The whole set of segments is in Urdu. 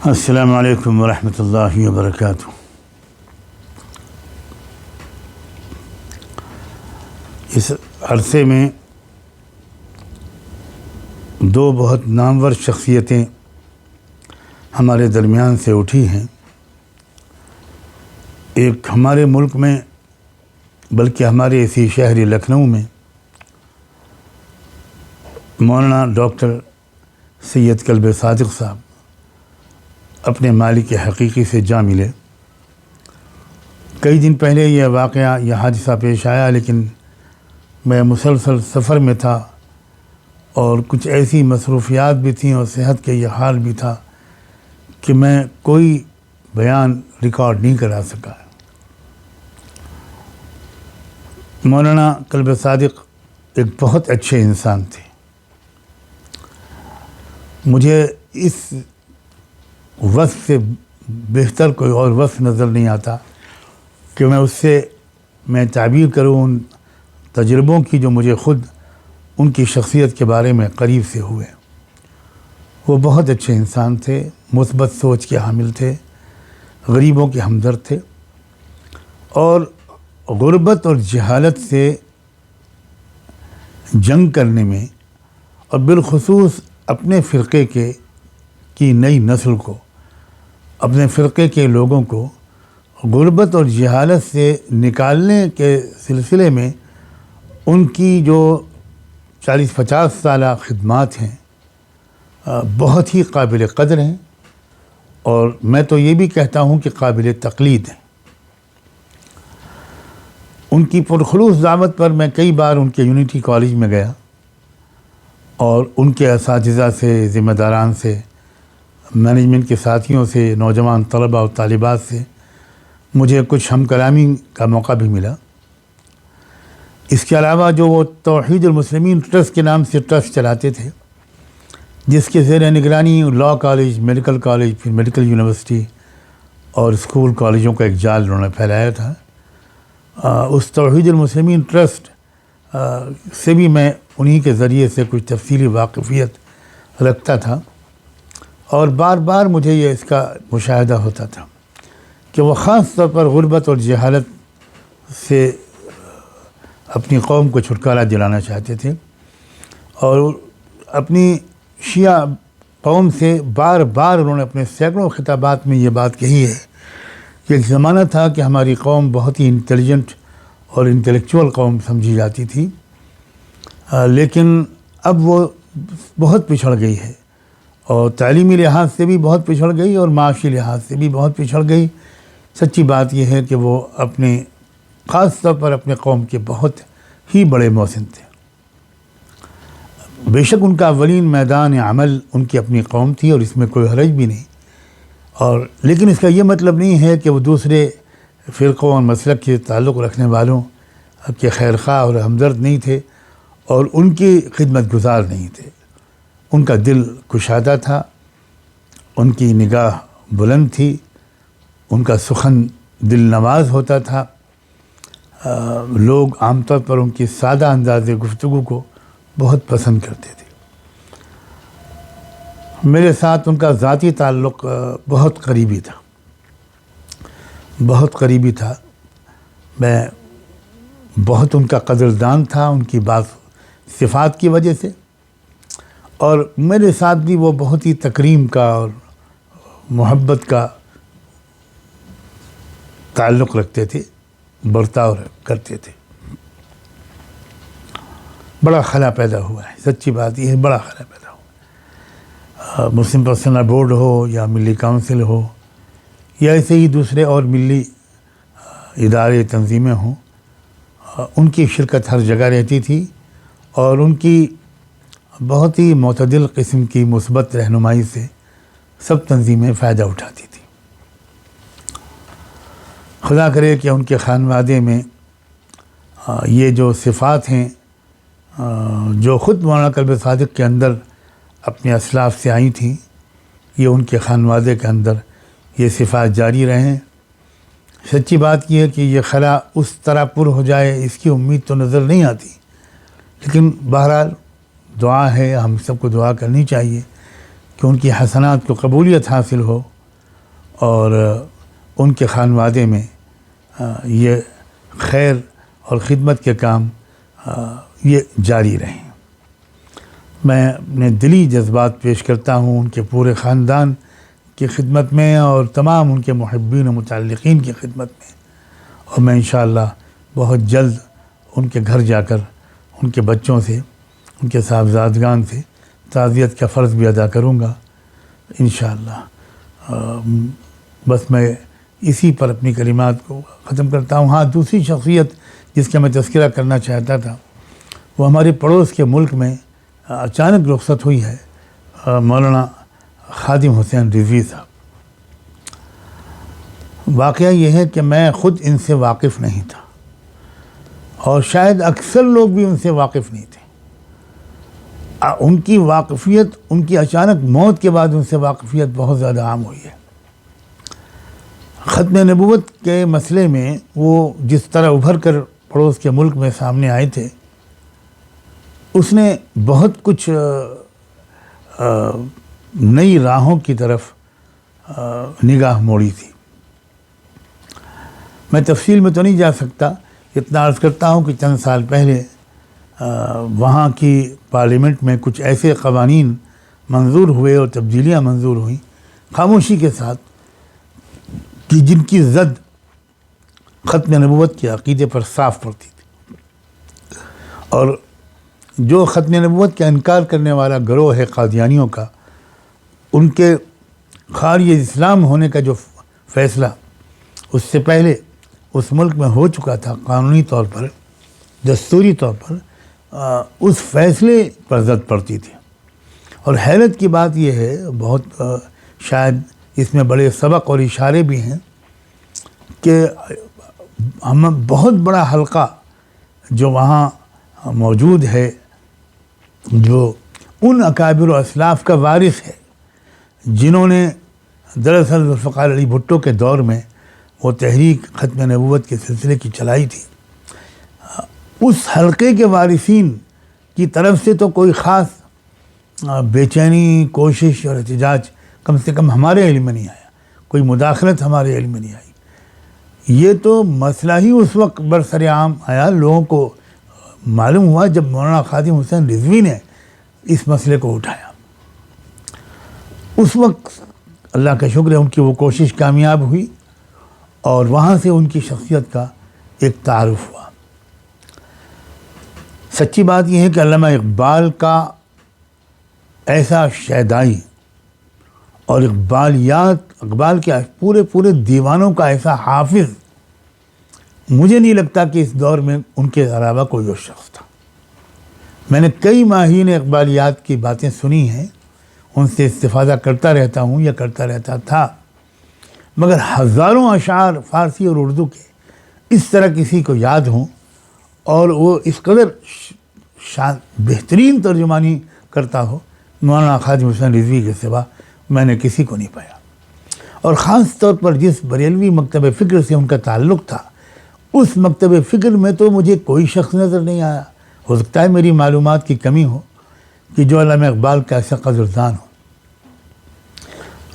السلام علیکم ورحمۃ اللہ وبرکاتہ۔ اس عرصے میں دو بہت نامور شخصیتیں ہمارے درمیان سے اٹھی ہیں۔ ایک ہمارے ملک میں بلکہ ہمارے اسی شہر لکھنؤ میں مولانا ڈاکٹر سید کلب صادق صاحب اپنے مالک حقیقی سے جا ملے۔ کئی دن پہلے یہ واقعہ یہ حادثہ پیش آیا، لیکن میں مسلسل سفر میں تھا اور کچھ ایسی مصروفیات بھی تھیں اور صحت کے یہ حال بھی تھا کہ میں کوئی بیان ریکارڈ نہیں کرا سکا۔ مولانا کلب صادق ایک بہت اچھے انسان تھے۔ مجھے اس وصف سے بہتر کوئی اور وصف نظر نہیں آتا کہ میں اس سے تعبیر کروں ان تجربوں کی جو مجھے خود ان کی شخصیت کے بارے میں قریب سے ہوئے۔ وہ بہت اچھے انسان تھے، مثبت سوچ کے حامل تھے، غریبوں کے ہمدرد تھے اور غربت اور جہالت سے جنگ کرنے میں اور بالخصوص اپنے فرقے کی نئی نسل کو، اپنے فرقے کے لوگوں کو غربت اور جہالت سے نکالنے کے سلسلے میں ان کی جو 40-50 سالہ خدمات ہیں بہت ہی قابل قدر ہیں، اور میں تو یہ بھی کہتا ہوں کہ قابل تقلید ہیں۔ ان کی پرخلوص دعوت پر میں کئی بار ان کے یونیٹی کالج میں گیا اور ان کے اساتذہ سے، ذمہ داران سے، مینجمنٹ کے ساتھیوں سے، نوجوان طلباء اور طالبات سے مجھے کچھ ہم کلامی کا موقع بھی ملا۔ اس کے علاوہ جو وہ توحید المسلمین ٹرسٹ کے نام سے ٹرسٹ چلاتے تھے، جس کے زیر نگرانی لاء کالج، میڈیکل کالج، پھر میڈیکل یونیورسٹی اور اسکول کالجوں کا ایک جال انہوں نے پھیلایا تھا، اس توحید المسلمین ٹرسٹ سے بھی میں انہی کے ذریعے سے کچھ تفصیلی واقفیت رکھتا تھا، اور بار بار مجھے یہ اس کا مشاہدہ ہوتا تھا کہ وہ خاص طور پر غربت اور جہالت سے اپنی قوم کو چھٹکارا دلانا چاہتے تھے، اور اپنی شیعہ قوم سے بار بار انہوں نے اپنے سینکڑوں خطابات میں یہ بات کہی ہے کہ ایک زمانہ تھا کہ ہماری قوم بہت ہی انٹیلیجنٹ اور انٹلیکچوئل قوم سمجھی جاتی تھی، لیکن اب وہ بہت پچھڑ گئی ہے، اور تعلیمی لحاظ سے بھی بہت پچھڑ گئی اور معاشی لحاظ سے بھی بہت پچھڑ گئی۔ سچی بات یہ ہے کہ وہ اپنے خاص طور پر اپنے قوم کے بہت ہی بڑے محسن تھے۔ بے شک ان کا اولین میدان عمل ان کی اپنی قوم تھی، اور اس میں کوئی حرج بھی نہیں، لیکن اس کا یہ مطلب نہیں ہے کہ وہ دوسرے فرقوں اور مسلک کے تعلق رکھنے والوں کے خیرخواہ اور ہمدرد نہیں تھے اور ان کی خدمت گزار نہیں تھے۔ ان کا دل کشادہ تھا، ان کی نگاہ بلند تھی، ان کا سخن دل نواز ہوتا تھا۔ لوگ عام طور پر ان کی سادہ انداز گفتگو کو بہت پسند کرتے تھے۔ میرے ساتھ ان کا ذاتی تعلق بہت قریبی تھا، بہت قریبی تھا۔ میں بہت ان کا قدردان تھا ان کی بعض صفات کی وجہ سے، اور میرے ساتھ بھی وہ بہت ہی تکریم کا اور محبت کا تعلق رکھتے تھے، برتاؤ کرتے تھے۔ بڑا خلا پیدا ہوا ہے، سچی بات یہ ہے، بڑا خلا پیدا ہوا۔ مسلم پرسنل بورڈ ہو یا ملی کونسل ہو یا ایسے ہی دوسرے اور ملی ادارے تنظیمیں ہوں، ان کی شرکت ہر جگہ رہتی تھی، اور ان کی بہت ہی معتدل قسم کی مثبت رہنمائی سے سب تنظیمیں فائدہ اٹھاتی تھیں۔ خدا کرے کہ ان کے خانوادے میں یہ جو صفات ہیں جو خود مولانا کلب صادق کے اندر اپنے اسلاف سے آئی تھیں، یہ ان کے خانوادے کے اندر یہ صفات جاری رہیں۔ سچی بات یہ ہے کہ یہ خلا اس طرح پر ہو جائے اس کی امید تو نظر نہیں آتی، لیکن بہرحال دعا ہے، ہم سب کو دعا کرنی چاہیے کہ ان کی حسنات کو قبولیت حاصل ہو اور ان کے خانوادے میں یہ خیر اور خدمت کے کام یہ جاری رہیں۔ میں اپنے دلی جذبات پیش کرتا ہوں ان کے پورے خاندان کی خدمت میں اور تمام ان کے محبین و متعلقین کی خدمت میں، اور میں انشاءاللہ بہت جلد ان کے گھر جا کر ان کے بچوں سے، ان کے صاحبزادگان سے تعزیت کا فرض بھی ادا کروں گا انشاءاللہ۔ بس میں اسی پر اپنی کلمات کو ختم کرتا ہوں۔ ہاں، دوسری شخصیت جس کا میں تذکرہ کرنا چاہتا تھا وہ ہمارے پڑوس کے ملک میں اچانک رخصت ہوئی ہے، مولانا خادم حسین رضوی صاحب۔ واقعہ یہ ہے کہ میں خود ان سے واقف نہیں تھا، اور شاید اکثر لوگ بھی ان سے واقف نہیں تھے۔ ان کی واقفیت، ان کی اچانک موت کے بعد ان سے واقفیت بہت زیادہ عام ہوئی ہے۔ ختم نبوت کے مسئلے میں وہ جس طرح ابھر کر پڑوس کے ملک میں سامنے آئے تھے، اس نے بہت کچھ نئی راہوں کی طرف نگاہ موڑی تھی۔ میں تفصیل میں تو نہیں جا سکتا، اتنا عرض کرتا ہوں کہ چند سال پہلے وہاں کی پارلیمنٹ میں کچھ ایسے قوانین منظور ہوئے اور تبدیلیاں منظور ہوئیں خاموشی کے ساتھ کہ جن کی زد ختم نبوت کے عقیدے پر صاف پڑتی تھی، اور جو ختم نبوت کا انکار کرنے والا گروہ ہے قادیانیوں کا، ان کے خارج اسلام ہونے کا جو فیصلہ اس سے پہلے اس ملک میں ہو چکا تھا قانونی طور پر، دستوری طور پر، اس فیصلے پر زد پڑتی تھی۔ اور حیرت کی بات یہ ہے، بہت شاید اس میں بڑے سبق اور اشارے بھی ہیں، کہ ہم بہت بڑا حلقہ جو وہاں موجود ہے، جو ان اکابر و اسلاف کا وارث ہے جنہوں نے دراصل ذوالفقار علی بھٹو کے دور میں وہ تحریک ختم نبوت کے سلسلے کی چلائی تھی، اس حلقے کے وارثین کی طرف سے تو کوئی خاص بے چینی، کوشش اور احتجاج کم سے کم ہمارے علم میں نہیں آیا، کوئی مداخلت ہمارے علم میں نہیں آئی۔ یہ تو مسئلہ ہی اس وقت برسر عام آیا، لوگوں کو معلوم ہوا جب مولانا خادم حسین رضوی نے اس مسئلے کو اٹھایا۔ اس وقت اللہ کا شکر ہے ان کی وہ کوشش کامیاب ہوئی، اور وہاں سے ان کی شخصیت کا ایک تعارف ہوا۔ سچی بات یہ ہے کہ علامہ اقبال کا ایسا شیدائی اور اقبال کے پورے دیوانوں کا ایسا حافظ مجھے نہیں لگتا کہ اس دور میں ان کے علاوہ کوئی اور شخص تھا۔ میں نے کئی ماہرین اقبالیات کی باتیں سنی ہیں، ان سے استفادہ کرتا رہتا ہوں یا کرتا رہتا تھا، مگر ہزاروں اشعار فارسی اور اردو کے اس طرح کسی کو یاد ہوں اور وہ اس قدر بہترین ترجمانی کرتا ہو، مولانا خادم حسین رضوی کے سوا میں نے کسی کو نہیں پایا۔ اور خاص طور پر جس بریلوی مکتب فکر سے ان کا تعلق تھا، اس مکتب فکر میں تو مجھے کوئی شخص نظر نہیں آیا، ہو سکتا ہے میری معلومات کی کمی ہو، کہ جو علامہ اقبال کا ایسا قدردان ہو۔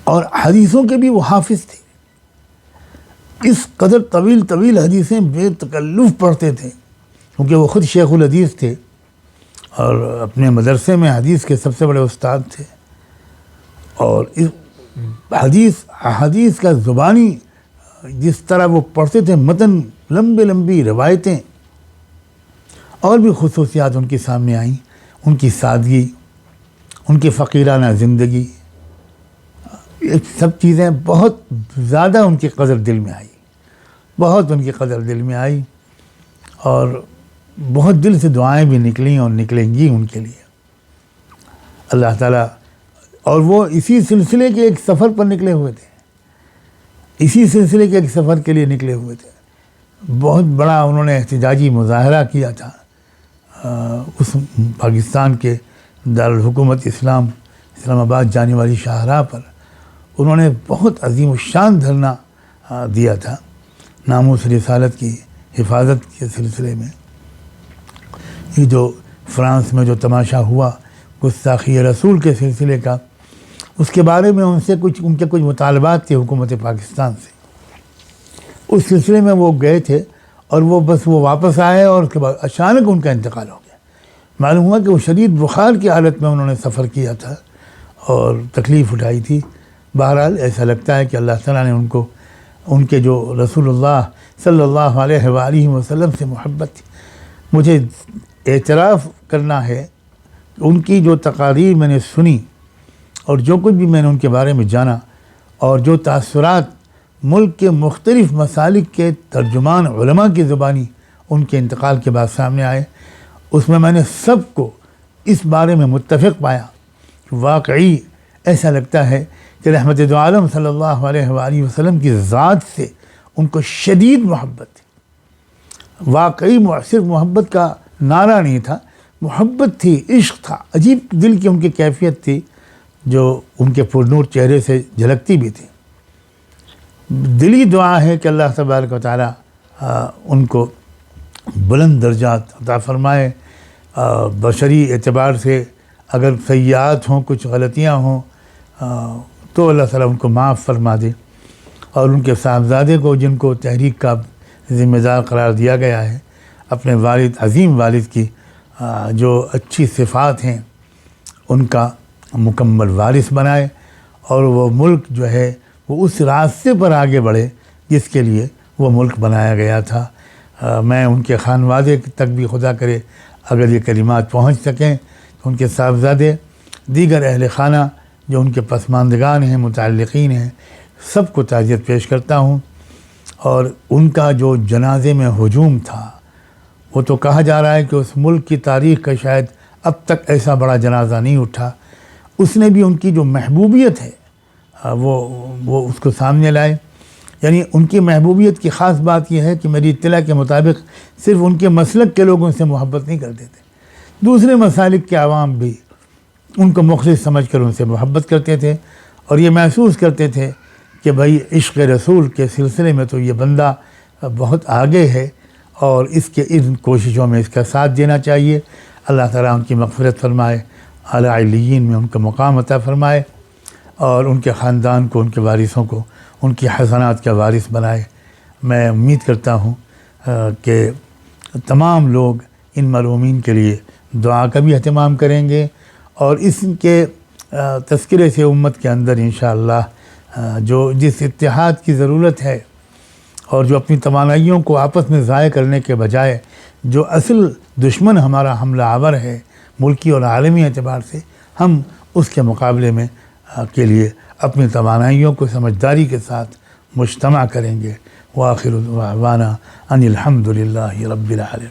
اور حدیثوں کے بھی وہ حافظ تھے، اس قدر طویل حدیثیں بے تکلف پڑھتے تھے، کیونکہ وہ خود شیخ الحدیث تھے اور اپنے مدرسے میں حدیث کے سب سے بڑے استاد تھے، اور حدیث کا زبانی جس طرح وہ پڑھتے تھے، متن لمبی روایتیں اور بھی خصوصیات ان کے سامنے آئیں، ان کی سادگی، ان کی فقیرانہ زندگی، یہ سب چیزیں بہت زیادہ ان کی قدر دل میں آئی، بہت ان کی قدر دل میں آئی، اور بہت دل سے دعائیں بھی نکلیں اور نکلیں گی ان کے لیے۔ اللہ تعالیٰ، اور وہ اسی سلسلے کے ایک سفر پر نکلے ہوئے تھے، اسی سلسلے کے ایک سفر کے لیے نکلے ہوئے تھے۔ بہت بڑا انہوں نے احتجاجی مظاہرہ کیا تھا اس پاکستان کے دارالحکومت اسلام آباد جانے والی شاہراہ پر۔ انہوں نے بہت عظیم الشان دھرنا دیا تھا ناموس رسالت کی حفاظت کے سلسلے میں۔ یہ جو فرانس میں جو تماشا ہوا گستاخی رسول کے سلسلے کا، اس کے بارے میں ان کے کچھ مطالبات تھے حکومت پاکستان سے. اس سلسلے میں وہ گئے تھے اور وہ واپس آئے اور اس کے بعد اچانک ان کا انتقال ہو گیا. معلوم ہوا کہ وہ شدید بخار کی حالت میں انہوں نے سفر کیا تھا اور تکلیف اٹھائی تھی. بہرحال ایسا لگتا ہے کہ اللہ تعالیٰ نے ان کو ان کے جو رسول اللہ صلی اللہ علیہ وآلہ وسلم سے محبت تھی. مجھے اعتراف کرنا ہے کہ ان کی جو تقاریر میں نے سنی اور جو کچھ بھی میں نے ان کے بارے میں جانا اور جو تاثرات ملک کے مختلف مسالک کے ترجمان علماء کی زبانی ان کے انتقال کے بعد سامنے آئے، اس میں نے سب کو اس بارے میں متفق پایا کہ واقعی ایسا لگتا ہے کہ رحمت دو عالم صلی اللہ علیہ وآلہ وسلم کی ذات سے ان کو شدید محبت تھی. واقعی صرف محبت کا نعرہ نہیں تھا، محبت تھی، عشق تھا، عجیب دل کی ان کی کیفیت تھی جو ان کے پرنور چہرے سے جھلکتی بھی تھی. دلی دعا ہے کہ اللہ تبارک و تعالیٰ ان کو بلند درجات عطا فرمائے. بشری اعتبار سے اگر سیئات ہوں، کچھ غلطیاں ہوں تو اللہ تعالیٰ ان کو معاف فرما دے، اور ان کے صاحبزادے کو جن کو تحریک کا ذمہ دار قرار دیا گیا ہے، اپنے والد عظیم والد کی جو اچھی صفات ہیں ان کا مکمل وارث بنائے، اور وہ ملک جو ہے وہ اس راستے پر آگے بڑھے جس کے لیے وہ ملک بنایا گیا تھا. میں ان کے خانوادے تک بھی خدا کرے اگر یہ کلمات پہنچ سکیں تو ان کے صاحبزادے، دیگر اہل خانہ جو ان کے پسماندگان ہیں، متعلقین ہیں، سب کو تعزیت پیش کرتا ہوں. اور ان کا جو جنازے میں ہجوم تھا، وہ تو کہا جا رہا ہے کہ اس ملک کی تاریخ کا شاید اب تک ایسا بڑا جنازہ نہیں اٹھا. اس نے بھی ان کی جو محبوبیت ہے وہ اس کو سامنے لائے. یعنی ان کی محبوبیت کی خاص بات یہ ہے کہ میری اطلاع کے مطابق صرف ان کے مسلک کے لوگ ان سے محبت نہیں کرتے تھے، دوسرے مسالک کے عوام بھی ان کو مخلص سمجھ کر ان سے محبت کرتے تھے، اور یہ محسوس کرتے تھے کہ بھائی عشق رسول کے سلسلے میں تو یہ بندہ بہت آگے ہے اور اس کے ان کوششوں میں اس کا ساتھ دینا چاہیے. اللہ تعالیٰ ان کی مغفرت فرمائے، اعلیٰ علیین میں ان کا مقام عطا فرمائے، اور ان کے خاندان کو، ان کے وارثوں کو ان کی حسنات کا وارث بنائے. میں امید کرتا ہوں کہ تمام لوگ ان مرحومین کے لیے دعا کا بھی اہتمام کریں گے، اور اس کے تذکرے سے امت کے اندر انشاءاللہ جس اتحاد کی ضرورت ہے، اور جو اپنی توانائیوں کو آپس میں ضائع کرنے کے بجائے جو اصل دشمن ہمارا حملہ آور ہے ملکی اور عالمی اعتبار سے، ہم اس کے مقابلے میں کے لیے اپنی توانائیوں کو سمجھداری کے ساتھ مجتمع کریں گے. وآخر دعوانا ان الحمد للہ رب العالمین.